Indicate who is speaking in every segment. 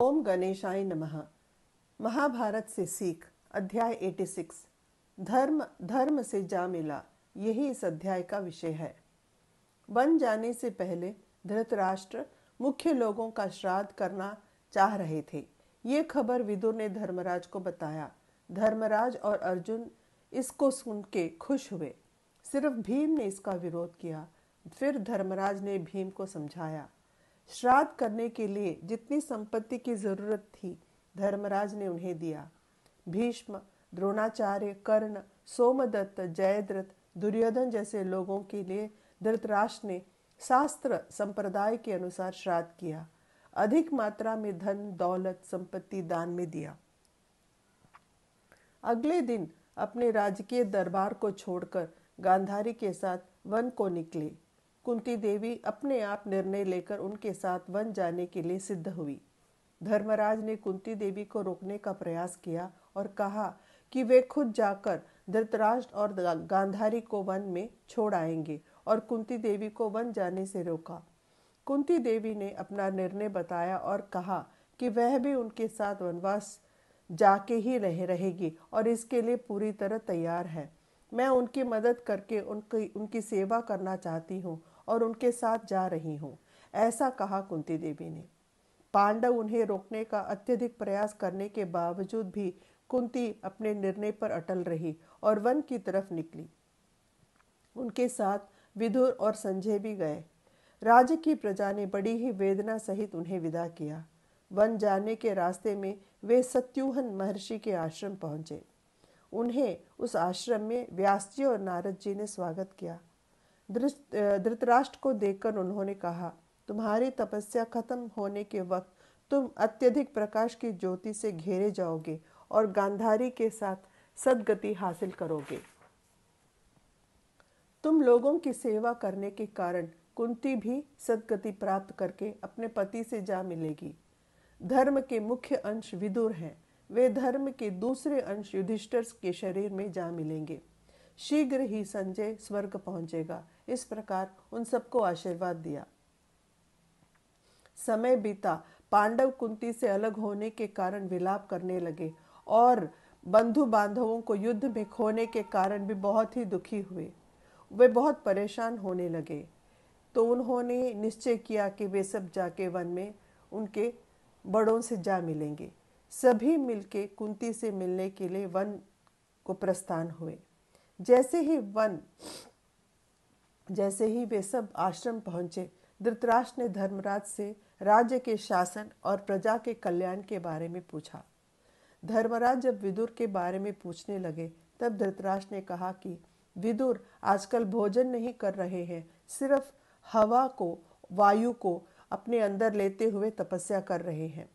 Speaker 1: ओम गणेशाय नमः। महाभारत से सीख अध्याय 86 धर्म धर्म से जा मिला, यही इस अध्याय का विषय है। वन जाने से पहले धृतराष्ट्र मुख्य लोगों का श्राद्ध करना चाह रहे थे। ये खबर विदुर ने धर्मराज को बताया। धर्मराज और अर्जुन इसको सुन के खुश हुए। सिर्फ भीम ने इसका विरोध किया। फिर धर्मराज ने भीम को समझाया। श्राद्ध करने के लिए जितनी संपत्ति की जरूरत थी धर्मराज ने उन्हें दिया। भीष्म, द्रोणाचार्य, कर्ण, सोमदत्त, जयद्रथ, दुर्योधन जैसे लोगों के लिए धृतराष्ट्र ने शास्त्र संप्रदाय के अनुसार श्राद्ध किया। अधिक मात्रा में धन दौलत संपत्ति दान में दिया। अगले दिन अपने राजकीय दरबार को छोड़कर गांधारी के साथ वन को निकले। कुंती देवी अपने आप निर्णय लेकर उनके साथ वन जाने के लिए सिद्ध हुई। धर्मराज ने कुंती देवी को रोकने का प्रयास किया और कहा कि वे खुद जाकर धृतराष्ट्र और गांधारी को वन में छोड़ आएंगे और कुंती देवी को वन जाने से रोका। कुंती देवी ने अपना निर्णय बताया और कहा कि वह भी उनके साथ वनवास जाके ही रहेगी और इसके लिए पूरी तरह तैयार है। मैं उनकी मदद करके उनकी सेवा करना चाहती हूँ और उनके साथ जा रही हूँ, ऐसा कहा कुंती देवी ने। पांडव उन्हें रोकने का अत्यधिक प्रयास करने के बावजूद भी कुंती अपने निर्णय पर अटल रही और वन की तरफ निकली। उनके साथ विदुर और संजय भी गए। राज्य की प्रजा ने बड़ी ही वेदना सहित उन्हें विदा किया। वन जाने के रास्ते में वे सत्यूहन महर्षि के आश्रम पहुंचे। उन्हें उस आश्रम में व्यास जी और नारद जी ने स्वागत किया। धृतराष्ट्र को देखकर उन्होंने कहा, तुम्हारी तपस्या खत्म होने के वक्त तुम अत्यधिक प्रकाश की ज्योति से घेरे जाओगे और गांधारी के साथ सद्गति हासिल करोगे। तुम लोगों की सेवा करने के कारण कुंती भी सद्गति प्राप्त करके अपने पति से जा मिलेगी। धर्म के मुख्य अंश विदुर हैं। वे धर्म के दूसरे अंश युधिष्ठिर के शरीर में जा मिलेंगे। शीघ्र ही संजय स्वर्ग पहुंचेगा। इस प्रकार उन सबको आशीर्वाद दिया। समय बीता। पांडव कुंती से अलग होने के कारण विलाप करने लगे और बंधु बांधवों को युद्ध में खोने के कारण भी बहुत ही दुखी हुए। वे बहुत परेशान होने लगे तो उन्होंने निश्चय किया कि वे सब जाके वन में उनके बड़ों से जा मिलेंगे। सभी मिलके कुंती से मिलने के लिए वन को प्रस्थान हुए। जैसे ही वे सब आश्रम पहुंचे, धृतराष्ट्र ने धर्मराज से राज्य के शासन और प्रजा के कल्याण के बारे में पूछा। धर्मराज जब विदुर के बारे में पूछने लगे तब धृतराष्ट्र ने कहा कि विदुर आजकल भोजन नहीं कर रहे हैं, सिर्फ हवा को, वायु को अपने अंदर लेते हुए तपस्या कर रहे हैं।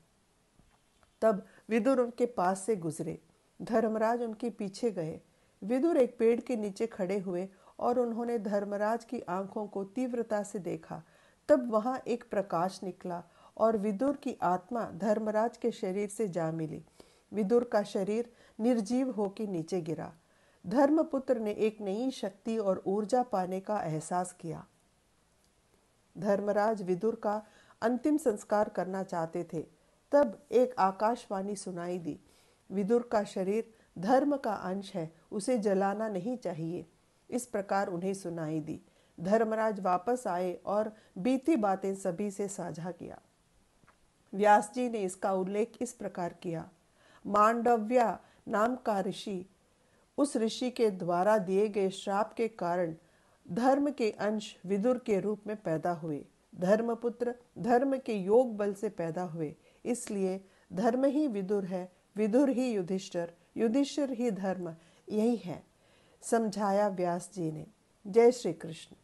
Speaker 1: तब विदुर उनके पास से गुजरे। धर्मराज उनके पीछे गए। विदुर एक पेड़ के नीचे खड़े हुए और उन्होंने धर्मराज की आंखों को तीव्रता से देखा। तब वहां एक प्रकाश निकला और विदुर की आत्मा धर्मराज के शरीर से जा मिली। विदुर का शरीर निर्जीव होकर नीचे गिरा। धर्मपुत्र ने एक नई शक्ति और ऊर्जा पाने का एहसास किया। धर्मराज विदुर का अंतिम संस्कार करना चाहते थे। तब एक आकाशवाणी सुनाई दी, विदुर का शरीर धर्म का अंश है, उसे जलाना नहीं चाहिए। इस प्रकार उन्हें सुनाई दी। धर्मराज वापस आए और बीती बातें सभी से साझा किया। व्यास जी ने इसका उल्लेख इस प्रकार किया। मांडव्या नाम का ऋषि, उस ऋषि के द्वारा दिए गए श्राप के कारण धर्म के अंश विदुर के रूप में पैदा हुए। धर्मपुत्र धर्म के योग बल से पैदा हुए, इसलिए धर्म ही विदुर है, विदुर ही युधिष्ठिर, युधिष्ठिर ही धर्म, यही है, समझाया व्यास जी ने। जय श्री कृष्ण।